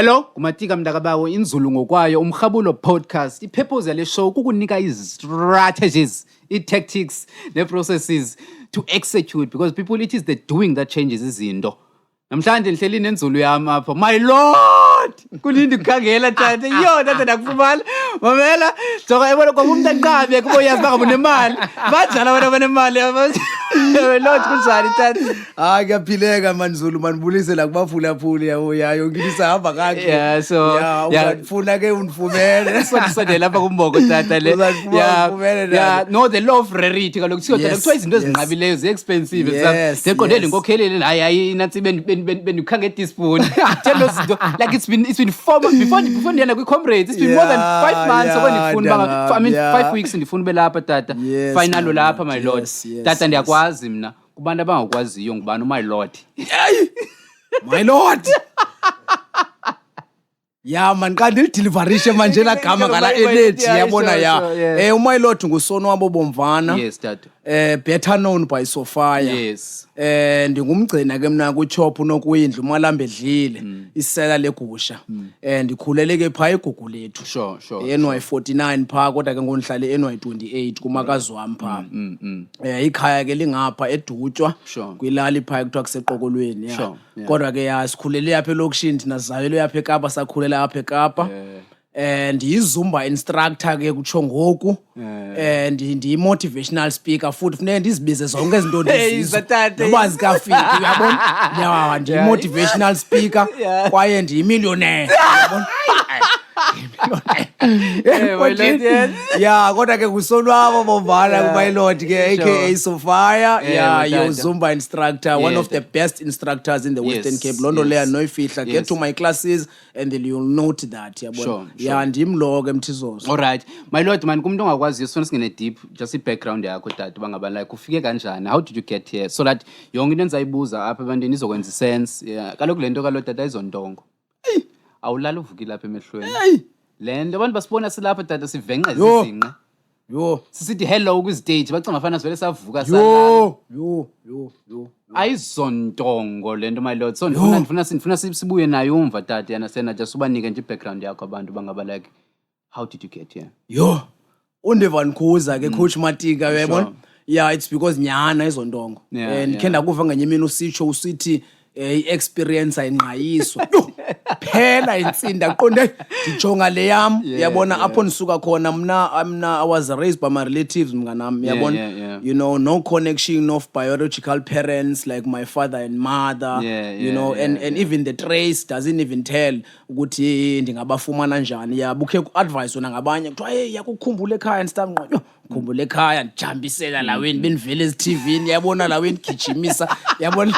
Hello, kumatika mndakabawo inzulu ngokwayo Umrhabulo Podcast. Ipurpose yale show kukunika strategies, tactics, the processes to execute because people it is the doing that changes izinto. Namhlanje ngihleli nenzulu yami apha. My lord! Kulindi kukhangela tata. Yo tata nakufumana. Mamela, joka ebona kwamuntu aqabe kubo yazi baka nemali. Bajala wena banemali. Lord kunjani tata? Hayi kuyaphileka manzulu manibulise la kubaphulaphuli yayo ngilisa hamba kanje. Yeah, so ufuna ke undifumele. Sonde lapha kumboko tata le. Yeah, no the law of rarity kaloku kuthiwa tata kuthiwa izinto ezinqabileyo ze expensive zeqondele ngokhelele hayi inathi benukhange teaspoon. Tell us like it's been before ndiyana kwi comrades it's been more than 5 months okwendifuna I mean 5 weeks ndifuna belapha tata final lapha my lord tata ndiyakwazi mina kubantu abangakwaziyo ngubani my lord my lord ya man kanti lideliverishe manje la gama ngala energy yabona ya my lord nguSonwabo Bomvana yes tata better known by Sofire yes ndingumgcina ke mina ku shop nokuyindlu umalamba edlile isela legusha ndikhulele ke pha egugu lethu sure NY49 pha kodwa ke ngonihlale NY28 kumakazi wami pha ikhaya ke lingapha edutshwa kwilali pha kuthiwa kuseqokolweni kodwa ke yasikhulele yapha elokishini thina sizayelo yapha eKapa sakhulela yapha eKapa Zumba instructor ke kutsho ngoku motivational speaker futhi funeka ndizibize zonke izinto ndizizo noba zikafiki uyabona nje motivational speaker kwaye ndiyimillionaire uyabona yeah kodwa ke kuSonwabo Bomvana my lord ke aka Sofire yo Zumba instructor one of the best instructors in the Western Cape London leya noyifihla get to my classes and then you'll note that yabona ndimlo ke mthizozo all right my lord man kumuntu ongakwaziyo sifuna singene deep just i-background yakho tata bangaba like ufike kanjani how did you get here so that yonke into endizayibuza apha ebantwini izokwenza sense kaloku lento kalo tata izontongo awulala uvuki lapha emehlweni lento abantu basibona silapha tata sivenqa izinqe sisithi hello ku stage bacanga fana sivele savuka salala yo ayizontongo lento my lord so ndifuna sibuye nayo umva tata yana sena just ubanike nje background yakho abantu bangaba like how did you get here undevankhuza ke coach Matika uyabona it's because nyana izontongo and kenda kuva nganye mina usitsho usithi experience ayinqayiswa phela insinda qonde ndijonga le yam yabona apho nisuka khona mina I was raised by my relatives mnganami yabona you know no connection of biological parents like my father and mother you know and even the trace doesn't even tell ukuthi ndingabafumana njani yabukhe ku advice wona ngabanye kuthiwa yakukhumbula ekhaya and stuff ngqo khumbula ekhaya ndijambisela laweni benivele eTV yabona laweni gijimisa yabona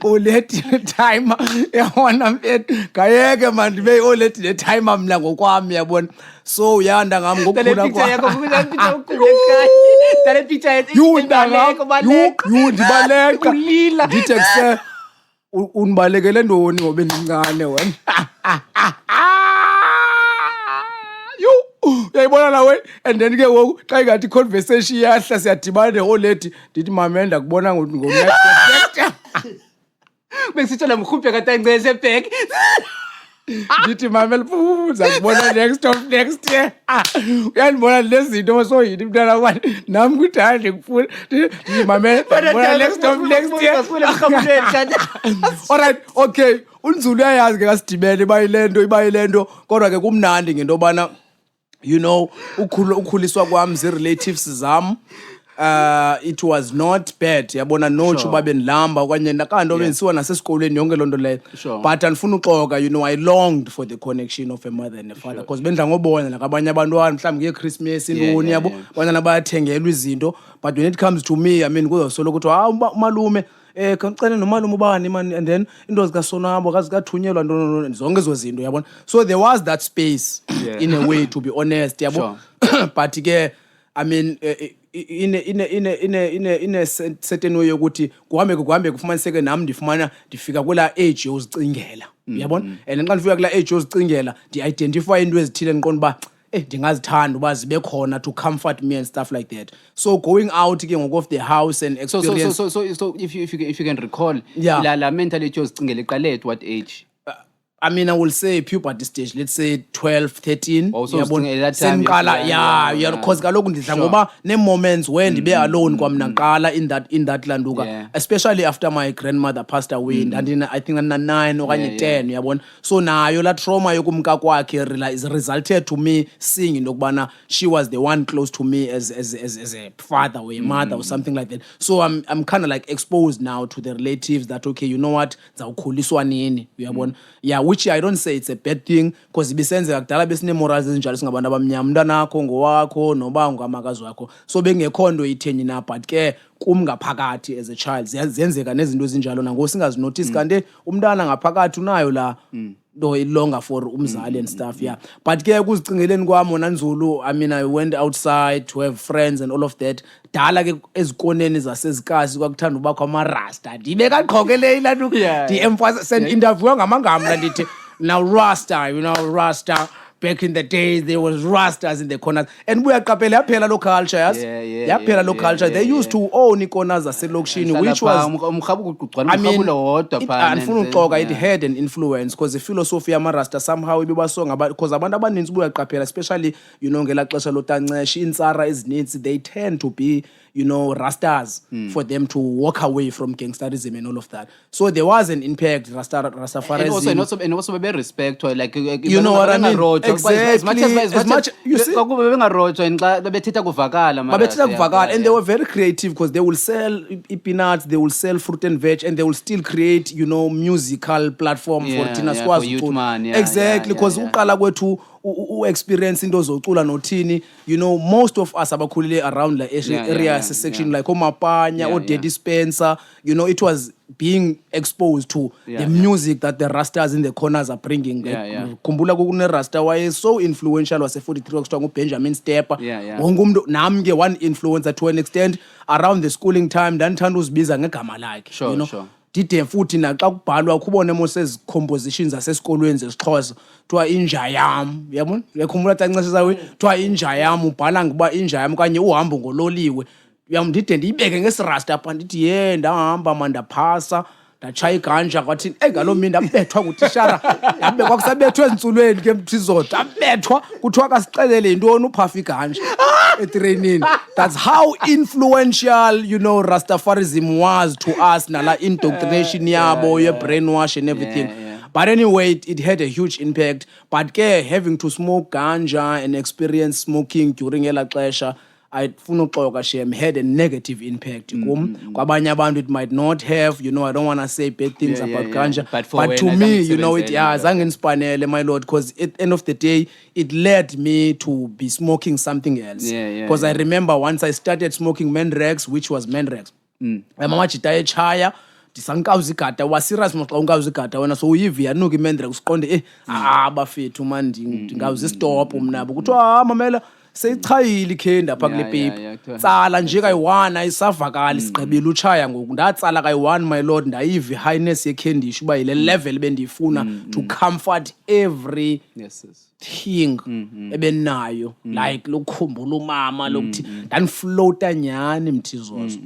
ulethi timer yabona mfethu kayeke man ndibe ulethi le timer mina ngokwami yabona so uyanda ngami ngokukhula kwa yakho kuba picture ukukhula ekhaya tale picture ndibaleka ndithi kuse unibalekele ndoni ngobe ndincane wena uyayibona nawe and then ke ngoku xa ingathi conversation yahla siyadibana neoledi ndithi mamenda kubona ngonext bengisitshela mkhuphe katangcese back ndithi mamela uza kubona next year uyandibona lezinto so yini mntana wani nami kuthanda ngikufuna ndithi mamela ubona next year all right okay unzulu uyayazi ke kasidibele ibayilento kodwa ke kumnandi ngento bana you know ukhuliswa kwami ze-relatives zam it was not bad yabona notsho babe ndilamba okanye nakanto benziwa nasesikolweni yonke loo nto leyo but andifuna uxoka you know I longed for the connection of a mother and a father because bendla ngobona nakabanye abantwana mhlawumbi ngeChristmas intoni yabo abantwana bayathengelwa izinto but when it comes to me I mean kuzosolo kuthiwa umalume kancane nomalume ubani man and then into zikaSonwabo kazikathunyelwa ntoni zonke ezo zinto yabona so there was that space in a way to be honest yabo but ke I mean in a certain way ukuthi kuhambe kufumaniseke nami ndifika kwela age yozicingela yabona and nxa ndifika kwela age yozicingela ndi-identify into ezithile ngiqonda uba ndingazithanda uba zibe khona to comfort me and stuff like that so going out ke ngoku of the house and experience so if you can recall la mentality yozicingela iqale at what age I mean, I will say puberty stage, let's say 12, 13. Also, at that time, yeah, because kaloku ndidla ngoba ne-moments where ndibe alone kwamna ngqala in that landuka, especially after my grandmother passed away, and I think 9 okanye 10, uyabona. So nayo la trauma yokumka kwakhe resulted to me seeing into kubana she was the one close to me as a father or a mother or something like that. So I'm kind of like exposed now to the relatives that, okay, you know what, zawukhuliswa nini, uyabona. Yeah, which I don't say it's a bad thing, because bisenzeka kudala besine morals ezinjalo singabantu abamnyama, umntana wakho ngowakho noba ngamakazi wakho, so bengekho nto itheni na, but ke kum ngaphakathi as a child ziyenzeka nezinto ezinjalo nangoku singazinotice kanti umntana ngaphakathi unayo la do longer for umzali and stuff. Yeah, but ke ukuzicingeleni kwami wona nzulu, I mean, I went outside to have friends and all of that. Dala ke ezikoneni zasezikazi kwakuthanda ubakho amarasta, ndibe kaqhokele ilantu di-emphasize interview ngamangama ndithi now Rasta, you know, Rasta. Back in the days, there was Rastas in the corners. And we are kapela yaphela lo culture, yes? Yaphela lo culture. They used to own corners zaselokishini, which was, I mean, it had an influence, because the philosophy of Rasta somehow ibibasonga about, because abantu abaninzi buya kapela, especially, you know, ngela xesha lotanceshi insara ezininzi, they tend to be, you know, Rastas for them to walk away from gangsterism and all of that. So there was an impact, Rastafarism. And also maybe respect, like, you know what I mean? Exactly. As much you see, and they were very creative, because they will sell peanuts, they will sell fruit and veg, and they will still create, you know, musical platform for Tina Swazi. Exactly, because uqala kwethu experience into zocula nothini, you know, most of us abakhulile around the area section like Omapanya or Daddy Spencer, you know, it was being exposed to the music that the Rastas in the corners are bringing. Kumbula kukune Rasta waye so influential was a 43 strong Benjamin Stepper. Namge one influencer to an extent around the schooling time, dan thanda uzibiza ngegama lakhe, you know. Dide futhi naxa kubhalwa kubone moses compositions zasesikolweni zesixhosa kuthiwa inja yam, yabona uyakhumbula tancesa zawe kuthiwa inja yam, ubhala ngoba inja yam kanye uhambo ngololiwe, ndide ndiyibeke ngesirasta apha ndithi ndahamba mandaphasa ndachaya iganja kwathi ngalo mina ndabethwa kutishara yabekwa kusabethwa ezintsulweni ke mthizodwa abethwa kuthiwa kasixelele intoni uphafa iganja etrainini. That's how influential, you know, Rastafarism was to us, nala indoctrination yabo, your brainwash and everything. But anyway, it had a huge impact. But having to smoke ganja and experience smoking during ela xesha, I had a negative impact. Kwabanye abantu it might not have, you know, I don't want to say bad things about ganja, but to me, you know, it zange ngispanele, my lord, because at the end of the day it led me to be smoking something else. Because I remember once I started smoking Menrex, which was Menrex, mama chita echaya ndisankawuzigada wasirious mxa ungawuzigada wena so uyivi yanuka imendrex usiqonde bafethu man ndingawuzistop mnabo kuthiwa mamela seyichayile ikhenda apha kule paper tsala nje kayi-1 ayisavakali sigqibile utshaya ngoku ndatsala kayi-1 my lord ndayiva i-highness yekhendishi uba yile level bendiyifuna to comfort every thing ebenayo like lokukhumbula umama lokuthi ndaniflota nyani mthizozo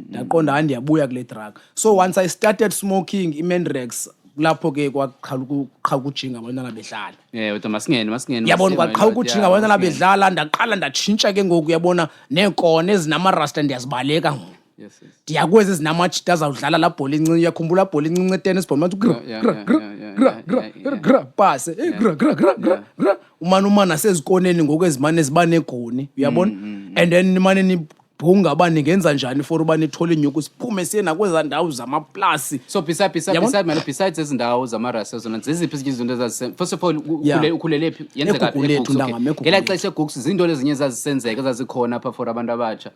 ndaqonda handiyabuya kule drug. So once I started smoking iMenrex lapho ke kwaqha ukujinga abantwana bedlala wethu masingene yabona kwaqha ukujinga abantwana bedlala ndaqala ndatshintsha ke ngoku uyabona neekona ezinamarasta ndiyazibaleka ngoku ndiyakwezi ezinamajita azawudlala la bhola incinci. Uyakhumbula bhola incinci etennis ball mathi gra pase gra umana nasezikoneni ngoku ezimane ziba negoni uyabona and then nimane nibhunga aba ningenza njani for uba nithole inyuku siphume siye nakweza ndawo zamaplasi. So besides ezindawo zamarasa zona ziziphi izinto ezazi first of all ukhulele phi yenzeka ngela xesha eGooks izinto ezinye ezazisenzeka ezazikhona apha for abantu abatsha?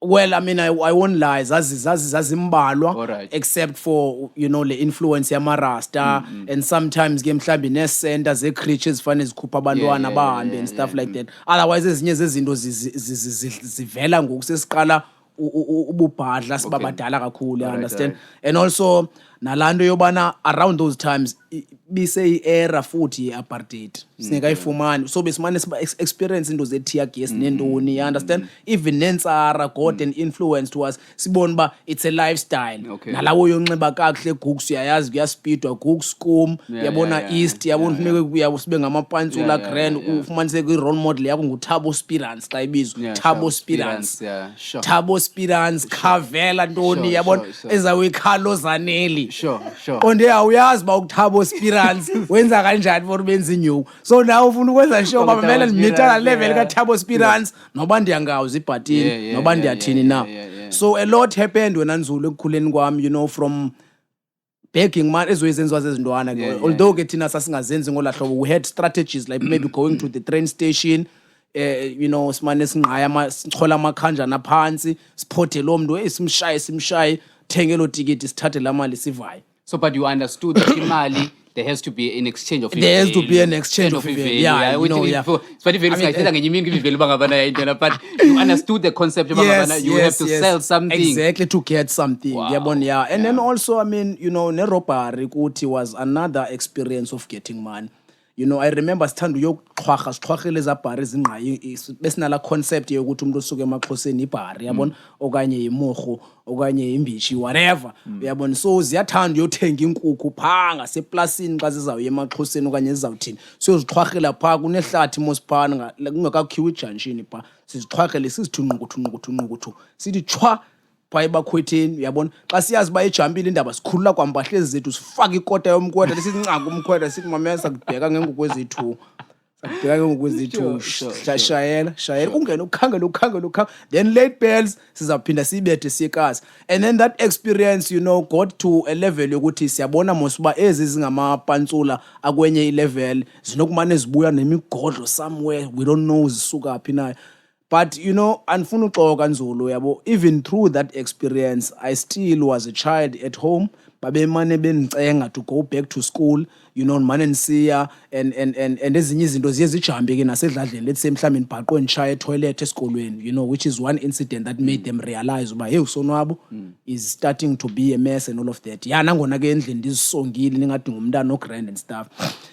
Well, I mean, I won't lie, zazimbalwa, except for, you know, the influence yamarasta and sometimes game mhlambi nesenta ze-creatures fane zikhupha abantwana bahambe and stuff like that. Otherwise ezinye zezinto zivela ngoku sesiqala ububhadla sibabadala kakhulu, you understand? And also nalando yobana around those times bise era futhi apartheid singekayifumani so besimane experience into ze tear gas nentoni you understand even nensara got an influence to us sibona ba it's a lifestyle nalawo yonxiba kakuhle guks uyayazi kuyaspidwa guks kum yabona east yabona funeke kuyasibe ngamapantsula grand ufumanise kwi role model yakho nguThabo Spirance xa ibizwa Thabo Spirance Thabo Spirance Khavela ntoni yabona ezawe Carlo Zanelli konde awuyazi ba uThabo Spirance wenza kanjani for benza inyuku so now ufuna ukwenza sure ba kumele nimitana level kaThabo Spirance noba ndiyangawuza ibhatini noba ndiyathini na so a lot happened when anzulu ekukhuleni kwami you know from begging man ezoyizenziwa zezintwana although ke thina sasingazenzi ngolahlobo we had strategies like maybe going to the train station you know simane sinqaya sichola amakhanjana phansi siphothe lo muntu simshaye thengelo ticket sithathe la mali sivaye so but you understood that imali there has to be an exchange of there has to be an exchange of value. Yeah, you know, yeah. But you understood the concept of you have to sell something. Exactly, to get something. Wow. Yeah. And then also, I mean, you know, nerobari kuti was another experience of getting money. You know, I remember sithanda uyoqhwakhele zabhari ezingqayi besinala concept yokuthi umuntu osuke emaXhoseni ibhari yabona okanye imorho okanye imbishi whatever yabona so ziyathanda uyothenga inkukhu phanga seplasini xa zizawuya emaXhoseni okanye zizawuthini so uziqhwakhela pha kunehlathi mosiphana kungakakhiwa ijunction pha siziqhwakhele sizithunqukuthu sithi chwa phaye bakhwetheni uyabona xa siyazi ba ejampile indaba sikhulula kwambahlezi zethu sifaka ikota yomkhwetha lesincaka umkhwetha sithi mamela sakubheka ngengukwezithu shayela ungena ukhangela then late bells sizaphinda sibethe siyekazi and then that experience you know got to a level yokuthi siyabona mosiba ezi zingamapantsula akwenye ilevel zinokumane zibuya nemigodlo somewhere we don't know zisuka phi nayo. But you know, anfuna uxoka nzulu yabo even through that experience I still was a child at home babe mane bengicenga to go back to school you know mane nisiya and ezinye izinto ziye zijahambe ke nasedladleni let's say mhlawumbe nibhaqwe nishaya toilet esikolweni you know which is one incident that made them realize uba hey Sonwabo is starting to be a mess and all of that nangona ke endlini ndizisongile ningathi ngumntana no grand and stuff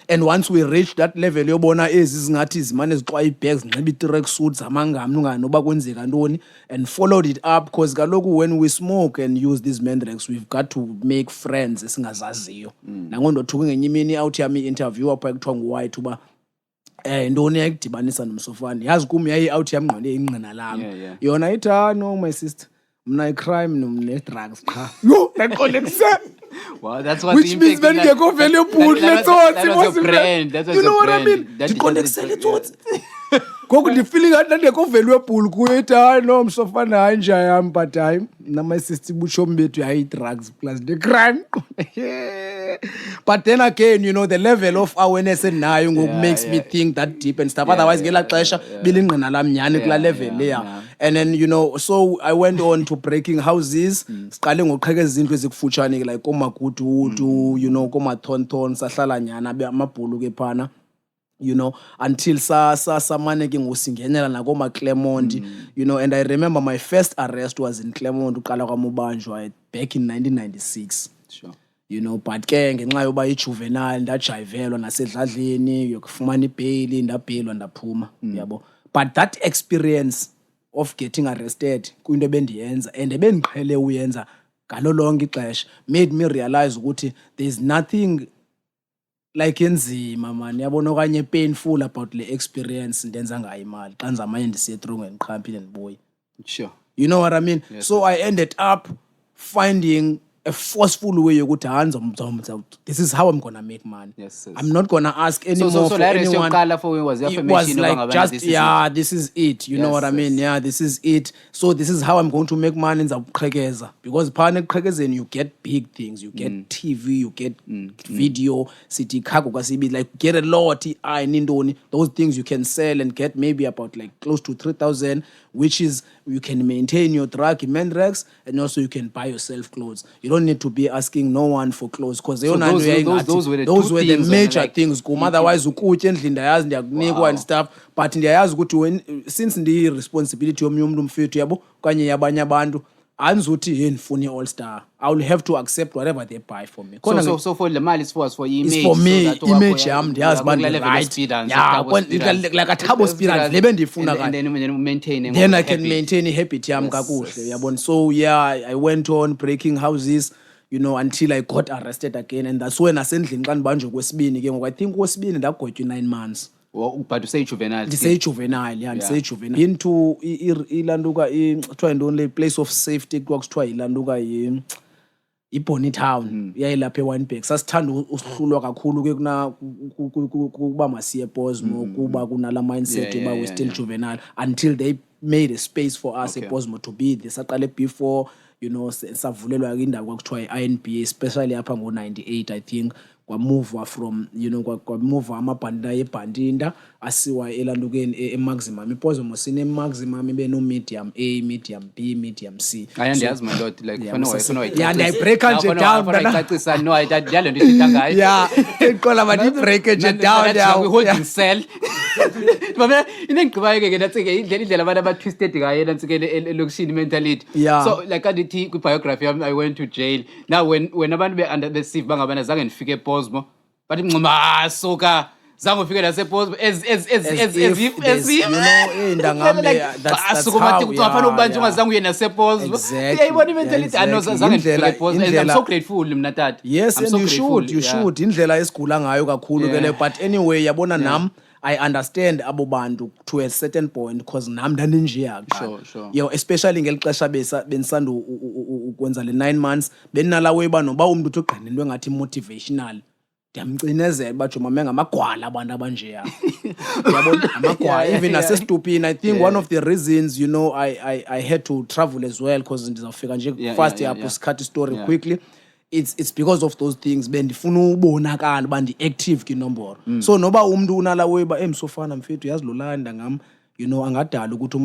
and once we reached that level yobona ezizingathi zimane ziqwa ibags nxiba i-track suits amangami unganoba kwenzeka ntoni and followed it up because kaloku when we smoke and use these mandrakes we've got to make friends esingazaziyo nangondothuke ngenye imini out yami interview apha ekuthiwa nguwhite uba ntoni yakudibanisa nomsofana yazi kum yayi out yami ngqole inqina lami yona ithi no my sister mna icrime ne-drugs cha yo laqolekise wow that's what which means when ngekho valuable let's was a brand you know what I mean ndiqolekise let's ngoku ndifeeling ngathi ndekho valuable kuye no msofana hayi nje yami but time na my sister buchomi bethu yayi drugs plus the crime but then again you know the level of awareness nayo ngoku makes me think that deep and stuff otherwise ngela xesha bilingqina lamnyane kula level leya and then you know so I went on to breaking houses siqale ngoqhekeza izinto ezikufutshane like komagudu you know komathonthon sahlala nyana amabhulu ke phana you know until samane ke ngosingenela nakoma Claremont you know and I remember my first arrest was in Claremont uqala kwamubanjwa back in 1996 sure you know but ke ngenxa yoba ijuvenile ndajivelwa nasedladleni yokufumana ibail ndabhelwa ndaphuma yabo but that experience of getting arrested kuyinto bendiyenza and bendiqhele uyenza ngalo lonke ixesha made me realize ukuthi there's nothing like enzima man yabona okanye painful about le experience ndenza ngayo imali xa nzamanye ndisiye through ngiqhampile ndibuye sure you know what I mean so I ended up finding a forceful way yokuthi hands this is how I'm gonna make money. Yes. I'm not gonna ask anymore so for anyone. It was like just this is it. You know what I mean? Yeah, this is it. So this is how I'm going to make money in Zabuqhekeza because phana eqhekezeni you get big things. You get TV, you get video, city cargo kasibi like get a lot nindoni. Those things you can sell and get maybe about like close to 3,000, which is you can maintain your truck in Mendrax and also you can buy yourself clothes. You don't need to be asking no one for clothes because those were the major things. Otherwise ukutya endlini ndayazi ndiyakunikwa and stuff but ndiyayazi ukuthi when since ndi responsibility yomnye umuntu mfethu yabo kanye yabanye abantu angizuthi yini funi all star. I will have to accept whatever they buy for me. So for the mali is for image. It's for me, so image yami ndiyazi bani right. Yeah, like a turbo speedance lebe ndifuna and then maintain. Then I can maintain habit yami kakuhle yabona. So yeah, I went on breaking houses, you know, until I got arrested again, and that's when asendlini xa ndibanjwe kwesibini ke ngoku I think kwesibini ndagotywa 9 months. But you say juvenile. Ndisay juvenile, yeah, ndisay juvenile. Into ilanduka kuthiwa ndonle place of safety kwakuthiwa ilanduka iBonny Town yayilapha eWynberg. Sasithanda usihlulwa kakhulu ke kuba masiye Bosmo kuba kunala mindset yoba we still juvenile until they made a space for us eBosmo to be there. Saqale before, you know, savulelwa indawo kwakuthiwa iINB, especially apha ngo98 I think. Kwamove from, you know, kwamove amabhandla ebhandinda asiwa elandukeni eMaximum. IBosmo sine maximum ibe no medium A, medium B, medium C. Andiyazi my lord, like ufana yeah, and I break nje down icacisa no ayidalo nto ithetha ngayo. Yeah, iqola bathi break nje down now. We holding cell. Mama inengqibayo ke nathi ke indlela abantu abatwisted ngayo nathi ke elokishini mentality. So like andithi ku biography I went to jail. Now when abantu be under the sieve bangabana zange ndifike Bosmo, but ngcuma soka zange ufike lasebosmo as you know indangami that's how ufana ubanje ungazange uye nasebosmo. Uyayibona imentality zange ndifike Bosmo, and I'm so grateful mina tata. Yes, and you should indlela esigula ngayo kakhulu ke le, but anyway yabona nami I understand abo bantu to a certain point because nami ndaninjiya Sure. You know, especially ngelixesha benisanda ukwenza le 9 months benalawe banoba umuntu uthi ugqinelwe ngathi motivational. Ndiyamcinezela bathi mama ngamagwala abantu abanjeya. Yabona amagwala even nasestupini. I think one of the reasons, you know, I had to travel as well because ndizawufika nje fast yapho sikhathi story quickly. It's because of those things bendifuna ubonakala bandi active kinomboro. So noba umuntu unala weba emsofana mfethu yazi lolanda ngam, you know, angadala ukuthi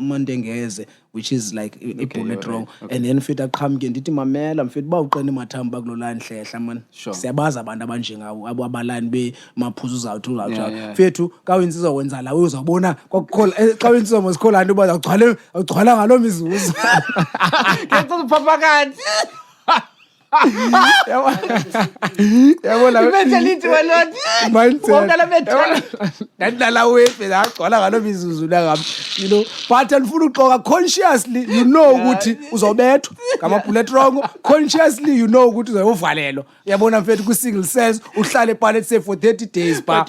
mandengeze, which is like a bullet wrong. And then mfethu aqhamuke ndithi mamela mfethu ba uqene mathamba bakulolani hlehla man. Siyabaza abantu abanje ngawo abo abalani be maphuzu zawuthi mfethu kawenziza wenza la uzabona kwakukhola xa wenziza mosikhola into baza ugcwala ngalo mizuzu. Ngeke upapa kanti. Yabona mentality walot mindset ndadlala wepe ngagcwala ngalo mizuzu la ngami, you know, but andifuna uqoka consciously, you know ukuthi uzobethwa ngama bullet wrong, consciously you know ukuthi uzovalelwa. Yabona mfethu ku single cells uhlale pale say for 30 days but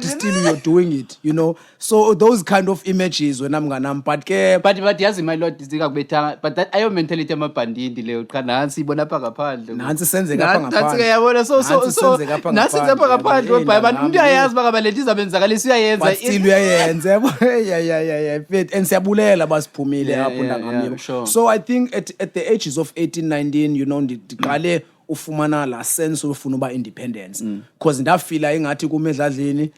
still you're doing it, you know. So those kind of images when I'm gonna but yazi my lord zika kubetha, but that ayo mentality amabhandindi leyo qha nansi ibona pha ngaphandle. Nansi senzeka pha ngaphandle. Nansi yabona so nansi senzeka ngaphandle ngoba abantu umuntu ayazi bakabaleti izabenzakalisa uyayenza. But still uyayenza yabo. Yeah. And siyabulela basiphumile apho ndangami. So I think at the ages of 18, 19, you know, ndiqale ufumana la sense ufuna uba independence because ndafila engathi kumedladleni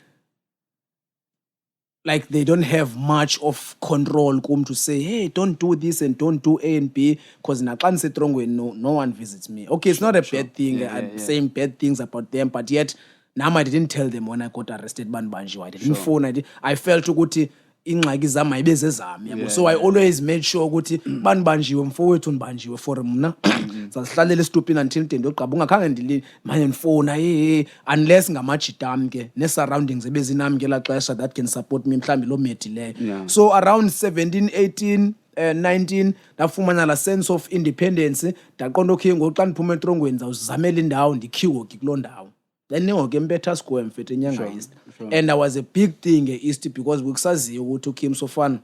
like they don't have much of control to say, hey, don't do this and don't do A and B, because naxa ndisetrongweni no one visits me. Okay, it's not a bad thing. I'm saying bad things about them, but yet I didn't tell them when I got arrested banbanjiwe. I didn't phone. I felt ukuthi ingxaki zami ayibezezami yabo. So I always made sure ukuthi banbanjiwe mfowethu ndibanjiwe for mna. Sasihlalela estupini until ndende oqaba ungakhange ndili manje ndifona unless ngamajidam ke ne surroundings ebezinami ngela xesha that can support me mhlambi lo medi leyo. So around 17, 18, 19 ndafumana la sense of independence, ndaqonda okay ngoxa ndiphuma etrongweni zawuzamela indawo ndikhiwo kuloo ndawo. Then ngoke mbetha square mfethu enyanga East. And I was a big thing East because ukusaziyo ukuthi uKim Sofana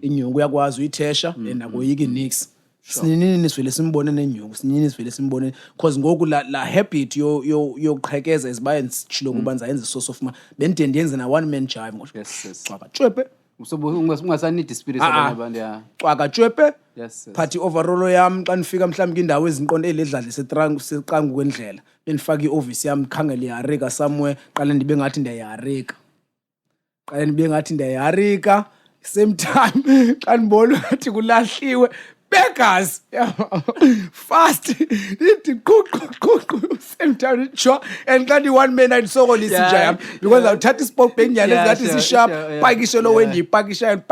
inyungu yakwazi uyithesha and akoyiki nix. Sinini nisivele simbone nenyungu, sinini nisivele simbone because ngoku la habit yoqhekeza isibaye ndisilo kubanza yenze source of money. Bendide ndiyenze na one man jive ngoba xaka tshwepe ungasanidi spirit abantu ya xaka tshwepe. Party overall yami xa nifika mhlawumbe indawo ezinqonde eledladla seqangu kwendlela benifaka ioffice yami khangele yarika somewhere qale ndibe ngathi ndiyarika same time xa ndibona ukuthi kulahliwe beggars. Fast. Same time, sure. And got the 1 minute so on this jam. Because I'll touch the sport pen, that is sharp. Pakistan when you Pakistan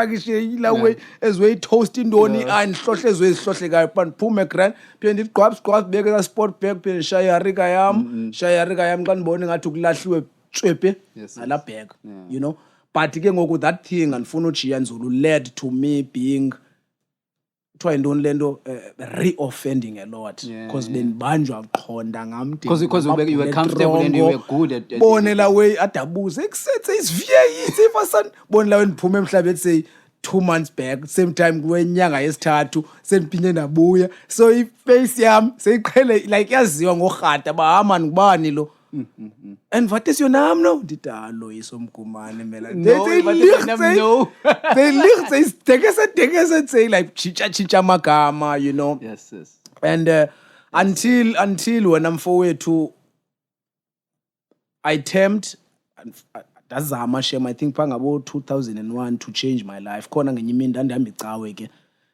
way as way toasting Doni and Schlosses with Schlossega upon Pumekran, painted crops, beggar sport peg, pen Shayarigayam gun boning. I took last week. Yes. I love bag, you know. But again, with that thing and Funuchi and Zulu led to me being trying to re-offending a lot. Because Ben Banjo because you were comfortable and you were good at Bonela way at the booze. It's very easy for son. Bonela and Pumem let's say 2 months back, same time when young I start to send Pinena Booya. So if face yam, say like as young Ohat about Aman Barnilo. And what is your name now? Ditalo is some kumane mela. They take us and say like chicha makama, you know. Yes. And until when I'm forward to I attempt, that's a shame. I think pang about 2001 to change my life. Kona ngenyimini ndandihamba ke.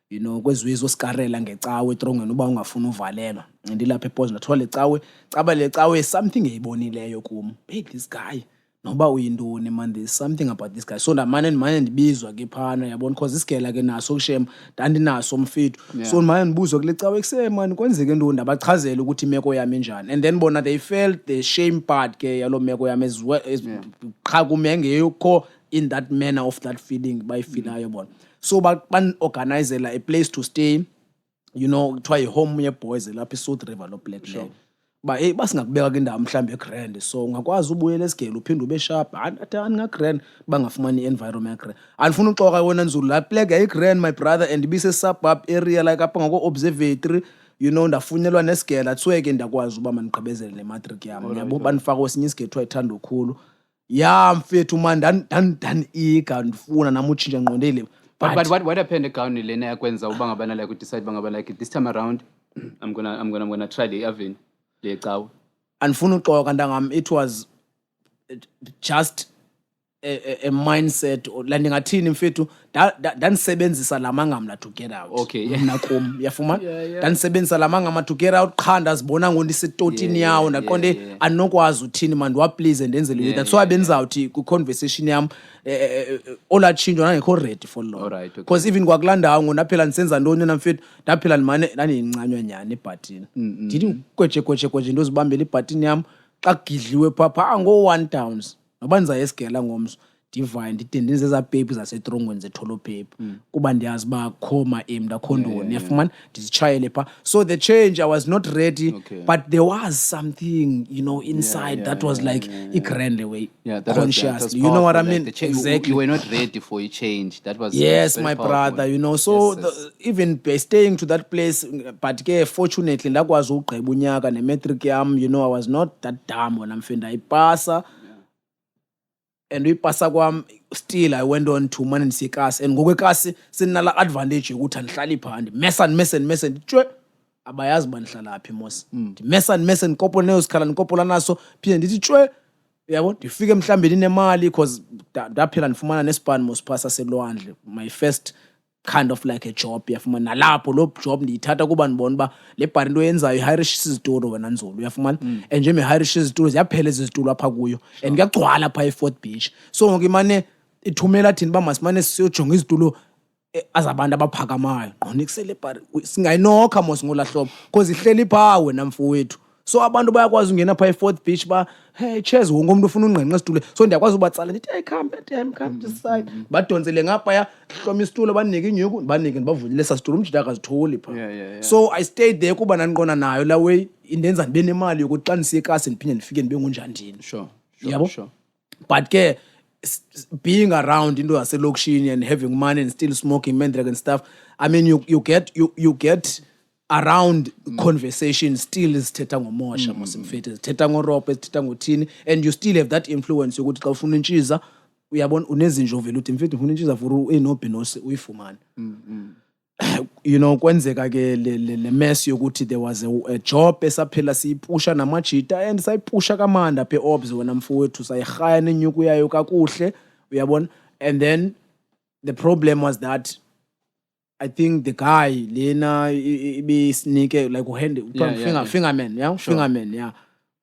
You know, kwezizwe osikarela ngecawe etrongweni uba ungafuna uvalelwa. Ndilapha ePause nathola lecawe, caba lecawe something eyibonileyo kum. Hey, this guy. Noba uyintoni man, there's something about this guy. So ndamane ndibizwa ke phana yabona because isigela ke naso kushema ndandinaso mfethu. So manje ndibuzwa kule cawe ekuse man kwenzeke ntoni ndabachazela ukuthi imeko yami enjani. And then bona they felt the shame part ke yalo meko yami as well qha kumengeyokho in that manner of that feeling bayifilayo bona. So ban organizela a place to stay, you know, try home ye boys lapha eSouth River lo Black Lake. Ba basingakubeka ke indawo mhlambe eGrand, so ngakwazi ubuyela esigele uphinde ube sharp athi ngaGrand bangafumani environment eGrand. Andifuna uxoxa wona nzulu la Black eGrand my brother and bise suburb area like apha ngoko observatory, you know, ndafunyelwa nesigele atsweke ndakwazi uba mandiqhebezele nematric yami. Yabo banifaka osinye isigele ethanda ukhulu. Ya mfethu man dan ika ndifuna nami utshintsha ngqondele. But what happened account lena yakwenza uba ngabana like decide bangaba like this time around I'm gonna try the oven le cawe. Andifuna uxoxa ndangami, it was just a mindset la ndingathini mfethu ndanisebenzisa lamangamla to get out. Okay, mina kum yafumana ndanisebenzisa lamangamla to get out khanda sibona ngondisitotini yawo ndaqonde anokwazi uthini man wa please ndenzele that so abenzawuthi ku conversation yami ola chinjo nangekho ready for long. Alright, okay. Because even kwakulandawo ngonaphela nisenza ntoni na mfethu ndaphela nimane ndanincanywa nyane ebhatini ndithi kweje into zibambela ibhatini yami xa kugidliwe phapha ngo 1 towns noba ndizayesgela ngomso divine nditendenze za paper zasetrongweni zetholo paper kuba ndiyazi ba khoma emnda khondoni yafumana ndizichayele pha. So the change I was not ready, but there was something, you know, inside that was like a grand way consciously, you know what I mean? Exactly. You were not ready for a change. That was my brother, you know. So even by staying to that place, but fortunately ndakwazi ugqiba unyaka nemetric yam, you know, I was not that dumb when I'm finna ipasa. And we pass still I went on to man and see cars and go kasi sinala advantage ukuthi andihlali phande mess and tshwe abayazi bandihlala aphi mos mess and kopo neyosikhala nikopola naso phinde ndithi tshwe yabo ndifike mhlawumbe nemali because ndaphela ndifumana nespan mos pasa selwandle my first kind of like a job yafumana lapho lo job ndiyithatha kuba ndibona ba le bar into yenzayo i-Irish izitulo wena nzulu uyafumana and nje me-Irish izitulo ziyaphela izitulo apha kuyo and kuyagcwala pha eFort Beach. So ngimane ithumela thini ba masimane siyojonga izitulo azabantu abaphakamayo ngqondo kusele bar singayinokha mos ngola hlobo because ihleli pha wena mfowethu. So abantu bayakwazi ungena pha eFort Beach ba hey cheers wonke umuntu ufuna ungqenqa isitulo, so ndiyakwazi ubatsala ndithi hey come this side badonsele ngapha ya hloma isitulo banike inyuku banike ndibavulile sasitulo umjida akazitholi pha. So I stayed there kuba nandiqona nayo la way indenza ndibe nemali yokuthi xa ndisiye ekasi ndiphinde ndifike ndibe ngunjandini. Sure. But ke being around into yaselokishini and having money and still smoking mandrake and stuff, I mean you get around conversation still is thetha ngomosha mosimfethu thetha ngorope thetha ngothini and you still have that influence yokuthi xa ufuna intshiza uyabona unezinjo vele uthi mfethu ufuna intshiza for enobhenosi uyifumana. You know kwenzeka ke le mess yokuthi there was a job esaphela siyipusha namajita and sayipusha kamanda phe obs wena mfowethu sayihaya nenyuku yayo kakuhle uyabona. And then the problem was that I think the guy lena ibisnike like fingerman, yeah, sure. Fingerman, yeah.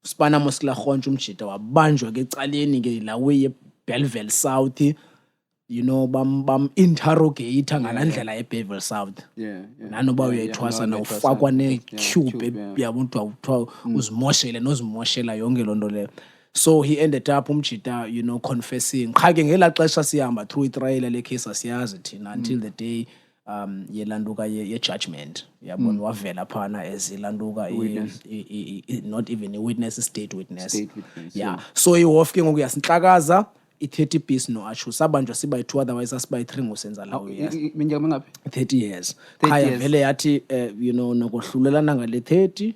Spana muscular khontsha umjita wabanjwa ke ecaleni ke la way eBellville South, you know, bam interrogate ngalandlela eBellville South. Yeah. Nanoba uyayithwasa na ufakwa ne tube yabuntu awuthiwa uzimoshele nozimoshela yonke lonto le. So he ended up umjita, you know, confessing. Cha ke ngela xesha sihamba through itrial le case asiyazi thina until the day yelanduka ye judgment yabona wavela phana as ilanduka not even a witness, state witness. Yeah. So ihof ke ngoku yasinhlakaza i30 piece no achu sabanjwa siba i2 otherwise asiba i3 ngosenza lawo yes. Minyaka mingaphi? 30 years. Khaya vele yathi you know nokuhlulelana ngale 30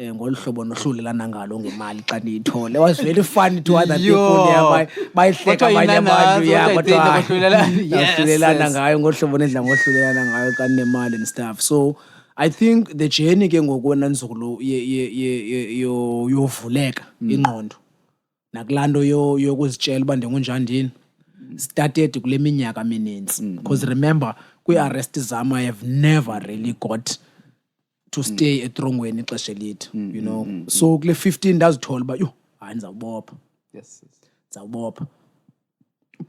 ngolhlobo nohlulelana ngalo ngemali xa niyithole. It was very funny to other people yeah bayihleka abanye abantu yeah kodwa bahlulelana ngayo ngolhlobo nedla ngohlulelana ngayo xa nemali and stuff. So I think the journey ke ngokona nzulu yovuleka ingqondo nakulando yokuzitshela uba ndengonjandini started kule minyaka emininzi because remember kwi-arrest zam I have never really got to stay etrongweni ixesha elide you know. So kule 15 ndazithola uba yo hayi ndizawubopha ndizawubopha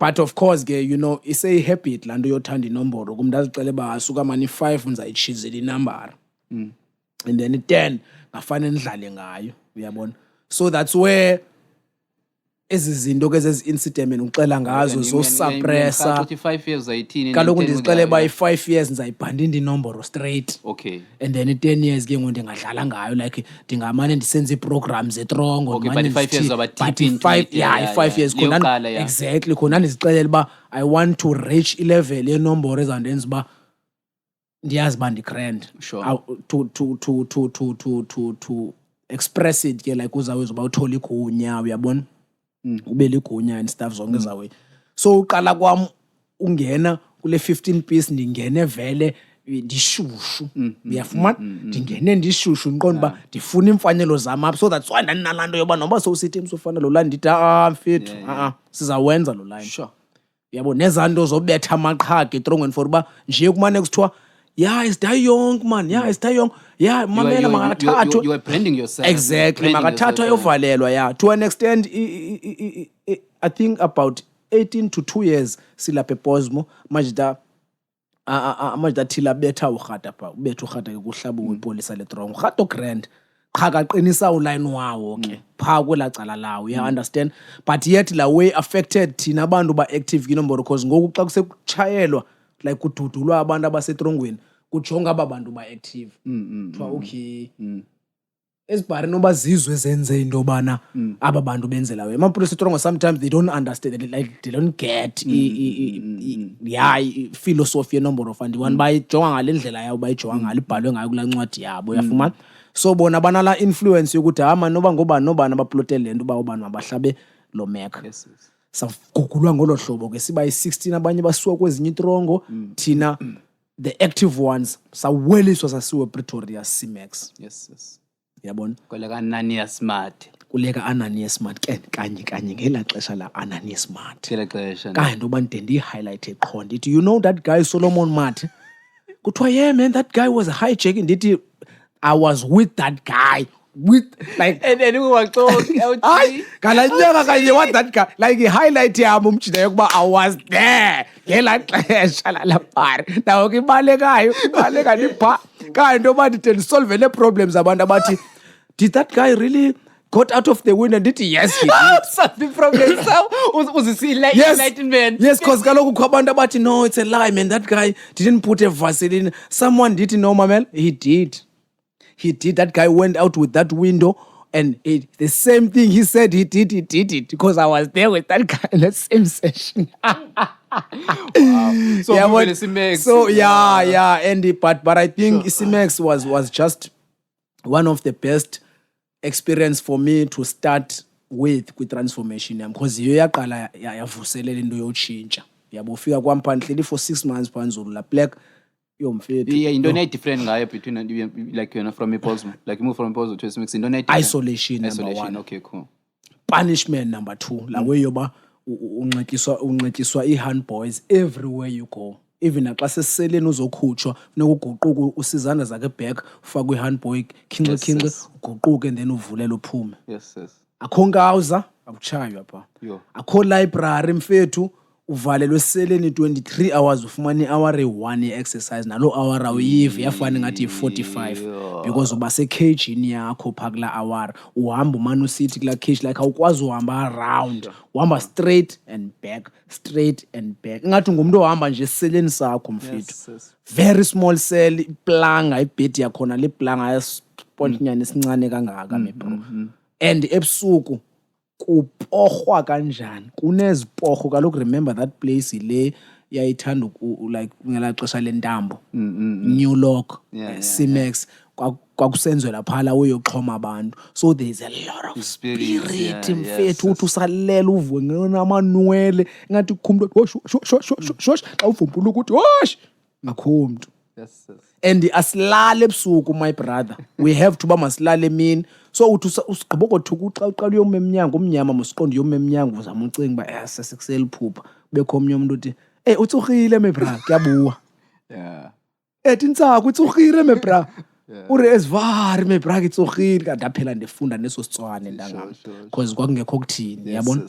but of course ke you know iseyihabit laa nto yothanda inombolo kum ndazicela uba asuka mani 5 ndizayitshizela inambara and then 10 ngafane ndidlale ngayo uyabona. So that's where ezi zinto ke zezi incident uxela ngazo zo suppressa 5 years ayithini kaloku ndizicela ba i5 years ndizayibhandinda inombolo straight okay and then 10 years ke ngoku ndingadlala ngayo like ndingamane ndisenza iprograms etrongo okay but 5 years aba deep into 5 years khona exactly khona ndizixelela ba I want to reach i-level yenombolo ezandenza ba ndiyazi ba ndigrand sure. to express it ke like uzawuzoba uthola igunya uyabona ube ligunya and stuff zonke zawe. So uqala kwam ungena kule 15 piece ndingene vele ndishushu uyafumana ndingene ndishushu ngiqonda ba ndifuna imfanelo zami apha. So that's why ndaninalando yoba noba sowusithi msofana lo line ndithi mfethu sizawenza lo line sure yabo nezanto zobetha amaqhaga etrongweni for uba nje kumane kusithiwa yeah it's that young man yeah it's that young yeah mamela makathathu you are branding yourself exactly makathathu ayovalelwa yeah to an extent I think about 18 to 2 years silapha ePosmo majida majida thila betha urhata pha ubetha urhata ke kuhlaba wepolisa letrongo urhata grand cha kaqinisa uline wawo ke pha kwelacala lawo you understand but yet la way affected thina abantu ba active inombolo because ngoku xa kusekuchayelwa like kududulwa abantu abasetrongweni kujonga abantu ba active kuthiwa okay esibhari noba zizwe zenze into bana aba bantu benzela we amapolice etrongo sometimes they don't understand like they don't get philosophy enombolo of and one bayijonga ngale ndlela yayo bayijonga ngale ibhalwe ngayo kula ncwadi yabo uyafumana. So bona banala influence yokuthi noba ngobani abaplotele lento uba ubani mabahlabe lo meka sagugulwa ngolo hlobo ke siba i16 abanye basuka kwezinye itrongo thina the active ones saweliswa sasiwe Pretoria CMAX yes yabona koleka Ananias Smart kanye ngela xesha la Ananias Smart ngela xesha kanti uba ndende highlight eqhonda ithi you know that guy Solomon Mart kuthiwa yeah man that guy was hijacking ndithi I was with that guy with like and then we were told kalanyaka kanye what that guy like highlight yami umjida yokuba I was there ngela xesha la lapari nawo ke ibalekayo nipha kanti oba ndide solve le problems abantu abathi did that guy really got out of the window and did yes he did solve the problem so uzisi enlightenment yes cause kaloku kho abantu abathi no it's a lie man that guy didn't put a Vaseline someone did no mamel he did that guy went out with that window and the same thing he said he did it because I was there with that guy in the same session. Wow. So yeah, so yeah and but I think CMAX was just one of the best experience for me to start with transformation because iyo yaqala yavuselela into yotshintsha yabo ufika kwamphandle for 6 months phanzulu la black yomfethu yeah into ne different ngayo between like you know from Posmo like you move from Posmo to CMAX into ne isolation number 1 okay cool punishment number 2 la way yoba unxetyiswa i-hand boys everywhere you go even naxa seseleni uzokhutshwa funeka uguquke usizana zakhe back ufake ihandboy khince uguquke and then uvulele uphume. Yes. Akho nkawuza akuchaywa pha. Akho library mfethu uvalelwe seleni 23 hours ufumana i-hour 1 ye-exercise nalo hour awuyivi yafana ngathi 45 because uba se-cagini yakho pha kula hour uhamba umane usithi kula cage like awukwazi uhamba around uhamba straight and back ingathi ngumuntu ohamba nje seleni sakho mfethu. Very small cell iplanga ibhedi yakhona le planga yaspontinyana esincane kangaka bro. And ebusuku kuporhwa kanjani kuneziporho kaloku remember that place ile yayithanda like ngela xesha lentambo New Lock Cimex kwakusenzwela phala uyoxhoma abantu, so there's a lot of spirit mfethu uthi usalela uvuke ngamanwele ngathi khumntu shosh xa uvumbula ukuthi hosh ngakho umuntu. Yes. And asilale ebusuku my brother, we have to ba masilale emini, so uthi usigqiba ukuthuka xa uqala uyoma eminyango umnyama mosiqonda uyoma eminyango uzama ucinga ba sesekuselphupha bekho omnye umuntu uthi utsugile my brother kuyabuwa tintsaka utsugile my brother uri esvari my brother itsugile kanti aphela ndifunda neso Sitswana ndangami because kwakungekho kuthini yabona.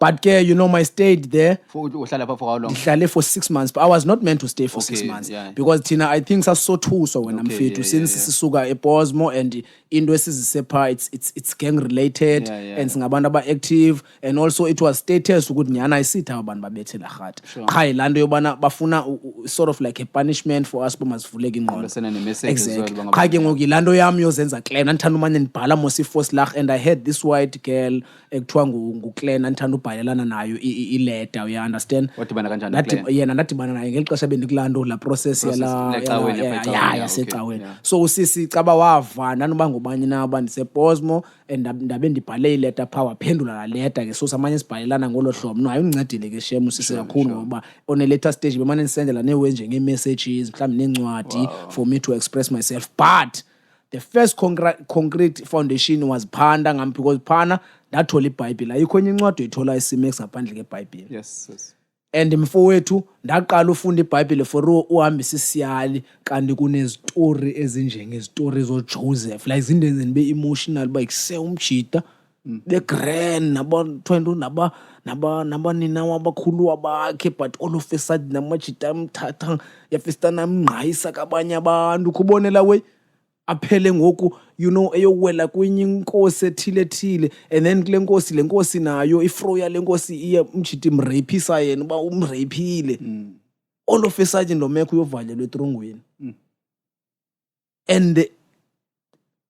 But you know, my stayed there. For how long? Dihlale for 6 months, but I was not meant to stay for 6 months because Tina, I think so too. So when I'm fit to since sisuka eBosmo and into esizisepha it's gang related and singabantu aba active, and also it was status ukuthi nyana isitha abantu babethe la heart. Cha ilando yobana bafuna sort of like a punishment for us bamasivuleka ingqondo. Exactly. Cha ke ngoku ilando yami yozenza Clan anthanda umane nibhala mosi force lach, and I had this white girl ekuthiwa nguClan anthanda ubhalelana nayo ileta, you understand? Wadibana kanjani yena ndadibana naye ngexesha bendikulando la process yasecaweni. So usisi caba wavana noba ngobanye naba ndisebosmo and ndabe ndibhale ileta power phendula la leta ke, so samanye sibhalelana ngolo hlobo. No ayungincedile ke shame usisi kakhulu ngoba on a later stage bemane nisendela newe nje messages mhlawumbe nencwadi for me to express myself. But the first concrete foundation was Phanda ngam, because Phana ndathola iBhayibhile, ayikho enye incwadi oyithola eCimex ngaphandle keBhayibhile. Yes. And mfowethu ndaqala ufunda iBhayibhile for uhambisa isiyali, kanti kunezistory ezinjengezistory zoJoseph, like izinto ezenzeni be-emotional ba ikuse umjida be-grand nabantu nabanina wabakhulu wabakhe, but all of a sudden namajida amthatha yafistana amnqayisa kabanye abantu kubonela we aphele ngoku you know eyowela kwenye inkosi ethile and then kule nkosi le nkosi nayo ifroya le nkosi iye umjidi imrapisa yena uba umrapile all of a sudden lo mekho uyovalelwa etrongweni and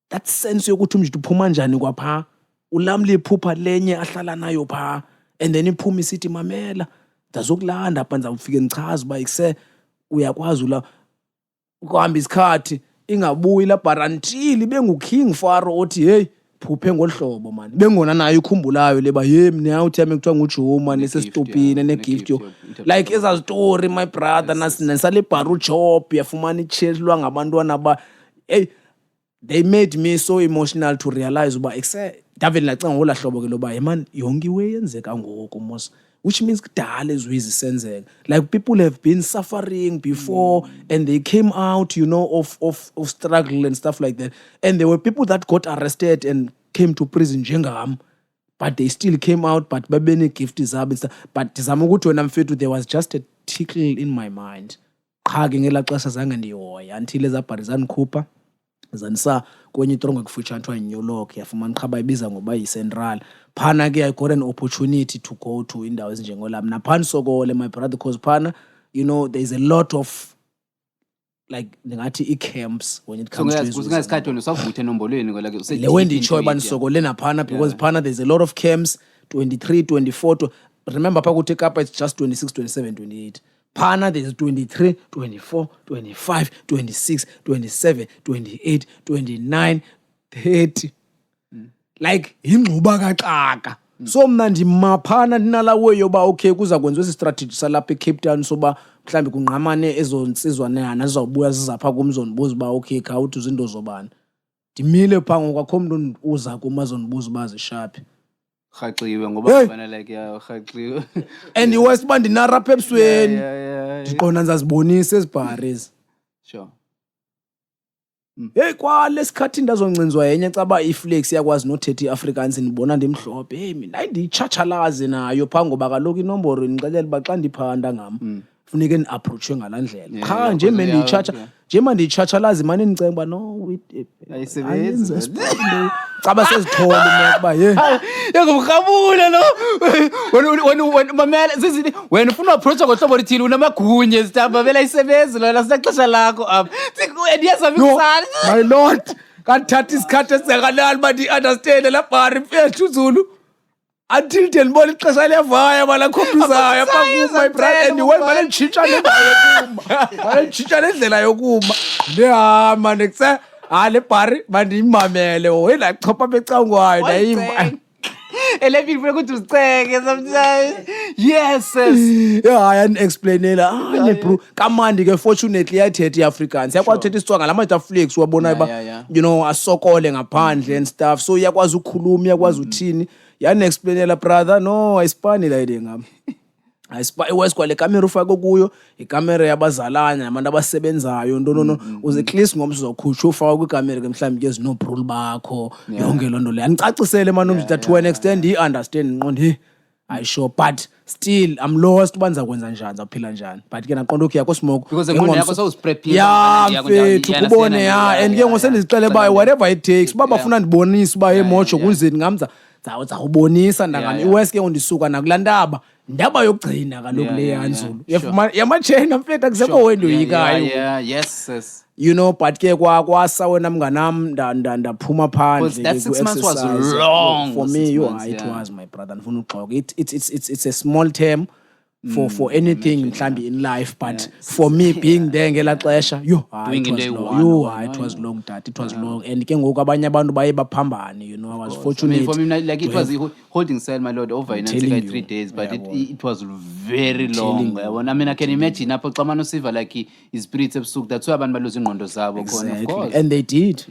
that sense yokuthi umjidi uphuma njani kwapha ulamle iphupha lenye ahlala nayo pha, and then iphuma isithi mamela ndazokulanda pha ndizawufike ndichaza uba ikuse uyakwazi la ukuhamba isikhathi ingabuyi la barantili benguking Faro othi hey phuphe ngolhlobo man bengona nayo ikhumbulayo leba mina uthi yami kuthiwa nguJoma nesesitopini negift yo like eza story my brother nasale baru job yafumana ichelwa ngabantwana ba hey they made me so emotional to realize uba David lacinga ngola hlobo ke loba man yonke iwe yenzeka ngoku mos, which means kudala ezwizi senzeka, like people have been suffering before and they came out you know of struggle and stuff like that, and there were people that got arrested and came to prison njengam, but they still came out, but babene gift zabo stuff. But dizama ukuthi wena mfethu there was just a tickle in my mind cha ke ngela xesha zange ndihoya until ezabharizani khupha zanisa kwenye itrongo kufutshane kuthiwa New Lock yafumana qhaba ibiza ngoba yi-Central. Phana ke I got an opportunity to go to indawo ezinjengolami naphani sokole my brother, because phana you know there is a lot of like ngathi i-camps when it comes to kusingasikhathi wena usavuthe enombolweni ngoba like le wenditsho banisokole naphana because phana there's a lot of camps 23 24 remember pha kuthi eKapa it's just 26 27 28. Phana there's 23, 24, 25, 26, 27, 28, 29, 30. Like ingquba kaxaka. So mna ndimaphana ndinalawe yoba okay kuza kwenziwa strategy salapha eCape Town soba mhlambi kunqamane ezonsizwa nana zizawubuya zizapha kumzondibuza ba okay kha uthi izinto zobani. Ndimile pha ngokwakho umuntu uza kumazondibuza baze sharp. Khaxiwe ngoba bana like ya khaxiwe and iwest bandinarapha ebusweni ndiqonda nzazibonisa ezibhares Sure. Hey kwalesikhathi ndazoncinzwa yenye caba iflex yakwazi nothetha iAfrikaans ndibona ndimhlophe hey mina ndichachalaze nayo pha ngoba kaloku inombolo ngixelela baxa ndiphanda ngam funeke niapproachwe ngalandlela cha nje mina ndichacha nje manje ndichachalaze manje nicemba no ayisebenzi caba sezithole mina kuba hey ngumkhabula lo wena mamela sizini wena ufuna approach ngohlobo lithile unamagunye sitamba vela isebenzi lona sinaxesha lakho apha ndiyazabikusana my lord kanithatha isikhathi esengalali manje understand lapha mfethu Zulu until then bona ixesha levaya bala khombisayo apha kuma my brother and way bala ntshintsha nendlela yokuma ndihamba ndikuse le bari mandiyimamele wena chopha becangwayo ndayimba elevini funa ukuthi uziceke sometimes yes yani explainela ne bro kamandi ke fortunately yathetha iAfrikaans yakwazi uthetha isitswana lamanje flex wabona ba you know asokole ngaphandle and stuff so yakwazi ukukhuluma yakwazi uthini yani explainela brother no ayisipani la ide ngami ayisipa kwale camera ufake kuyo ikamera yabazalana nabantu abasebenzayo no uze clear ngomso uzokhutsha ufaka kwicamera ke mhlawumbe ke zino brul bakho yonke lonto le anicacisele manje umntu that to an extent he understand nqondi I sure but still I'm lost ubanza kwenza njani zaphila njani but ke naqonda ukhe yakho smoke because ngqondo yakho sawuziprepare mfethu kubone and ke ngosendizixele bayo whatever it takes baba funa ndibonisa uba emojo kunzini ngamza zawubonisa ndangani iwest ke undisuka nakulantaba ndaba yokugcina kaloku le yanzulu yamachena mfethu akusekho wendo yikayo yes you know but ke kwasa wena mnganam ndaphuma phandle that 6 months was long for me it was my brother ndifuna uxoka it's a small term for anything mhlambi in life but for me being there ngela xesha it was long that it was long and ke ngoku abanye abantu baye baphambane you know I was fortunate for me like it was holding cell my lord over in 3 days but it was very long I mean I can imagine apho xa manje usiva like his spirits ebusuku that's why abantu baluza ingqondo zabo khona of course and they did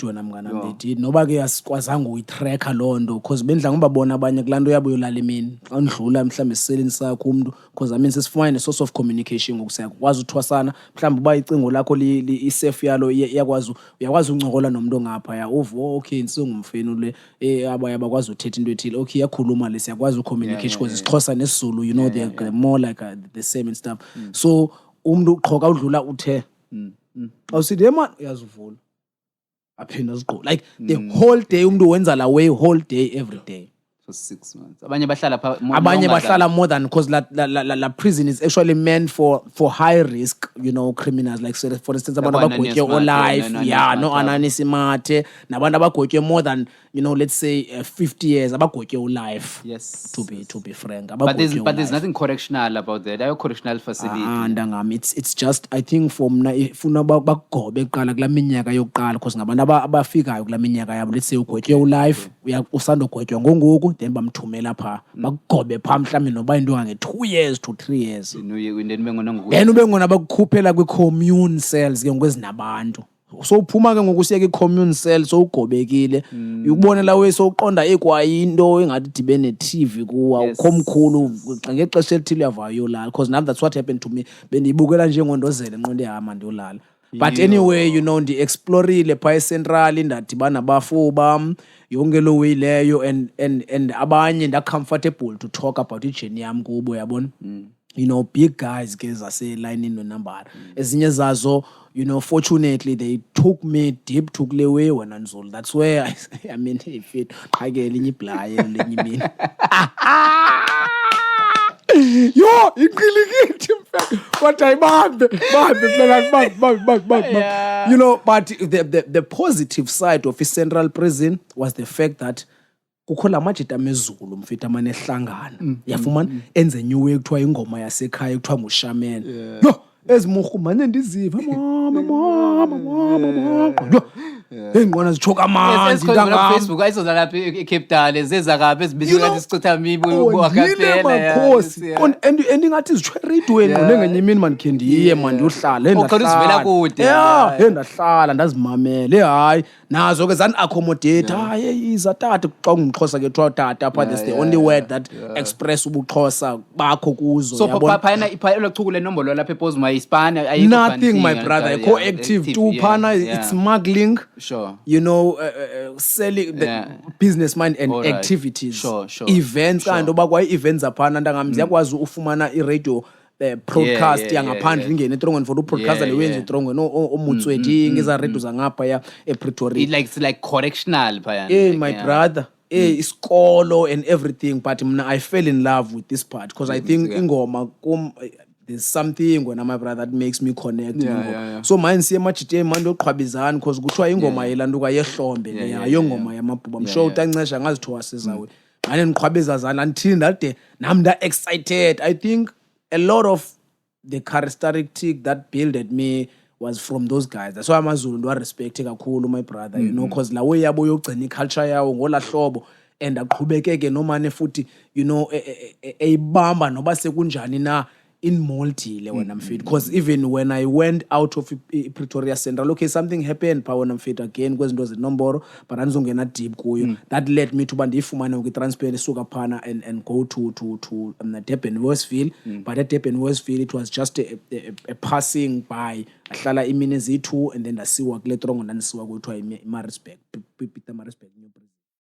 wena mngana they did noba ke asikwazanga uyitracker londo because bendla ngibabona abanye kulanto yabo yolala emini xa ndlula mhlambe siseleni sakho umuntu because I mean sesifine a source of communication ngokusakwazi uthwasana mhlawumbe uba icingo lakho isafe yalo uyakwazi uncokola nomuntu ngapha ya okay nsingumfeni le abakwazi uthetha into ethile okay yakhuluma le siyakwazi ucommunicate because isixhosa nesizulu you know they're more like the same and stuff so umuntu uqhoka udlula uthe awusithi man uyazivula aphinda ziqo like the whole day umuntu wenza la way whole day every day for 6 months abanye bahlala more than because la prison is actually meant for high risk you know criminals like for instance abantu abagotye life no ananisimate nabantu abagotye more than you know let's say 50 years abagotye life yes to be frank but there's nothing correctional about that ayo correctional facility ndangami it's just I think for mna ifuna bagobe eqala kula minyaka yokuqala because ngabantu abafikayo kula minyaka yabo let's say ugotye life usandogotya ngongoku then bamthumela pha bakugobe pha mhlawumbe noba into nge 2 years to 3 years then ube ngona bakukhuphela kwi-commune cells ke ngokwezinabantu so uphuma ke ngokusiyeka i-commune cell so ugobekile ukubona la we so uqonda ekwayinto engathi dibene TV kuwa ukhomkhulu ngexesha elithile uyavayo lala because now that's what happened to me bendiyibukela nje ngondozele nqonde yama ndiyolala but anyway you know ndi exploreile pha eCentral ndadibana abafo bam yonke lo way leyo and abanye nda comfortable to talk about ijourney yami kubo yabona you know big guys ke zase line no number ezinye zazo you know fortunately they took me deep to kule way wena Nzulu that's where I mean if it qhakele inye iblaye lenye imini yo inqilikithi mfethu kodwa ibambe you know but the positive side of Central Prison was the fact that kukho lamajita amezulu mfethu amanehlangana yafumana enze new way kuthiwa ingoma yasekhaya kuthiwa ngushamene yo ezimurhu manje ndiziva mama engqona zichoka manje Facebook ayizoza lapha eCape Town ezeza kabi ezibizwe ngathi sicotha mibu wakapela and ingathi zichwe radioweni ngenye imini man khendiye man ndiyohlala endazivela kude endahlala ndazimamele hayi nazo ke zani accommodate hayi iza tata xa ungumxhosa ke twa tata but that's the only word that express ubuxhosa bakho kuzo so phana iphayela nombolo lapha ePozuma iSpanish ayikho nothing my brother co-active too phana it's smuggling sure selling the business mind and activities sure events kanti oba kwa events aphana ndangamzi yakwazi ufumana iradio broadcast yangaphandle ingene etrongweni for broadcast lewenza etrongweni omutswedi ngeza radio zangapha ya ePretoria like correctional phaya my brother isikolo and everything but mina I fell in love with this part because I think ingoma there's something when my brother that makes me connect so mine siye majite manje oqhwabizana because kuthiwa ingoma yelanduka yehlombe leyo ngoma yamabhuba msho utancesha ngazithiwa sizawe manje niqhwabezazana until that day nami nda excited I think a lot of the characteristic that builded me was from those guys. That's why amazulu ndo respect kakhulu my brother you know because la way yabo yogcina iculture yawo ngola hlobo and aqhubekeke nomane futhi you know eyibamba noba sekunjani na in multi when I'm fit because even when I went out of Pretoria Central okay something happened but when I'm fit again kwezinto zenomboro but anizongena deep kuyo that led me to bandifumane uktransfer suka phana and go to Durban Westfield but at Durban Westfield it was just a passing by ahlala imini zi2 and then ndasiwa kule trongo ndandisiwa kuthiwa iMaritzburg Peter Maritzburg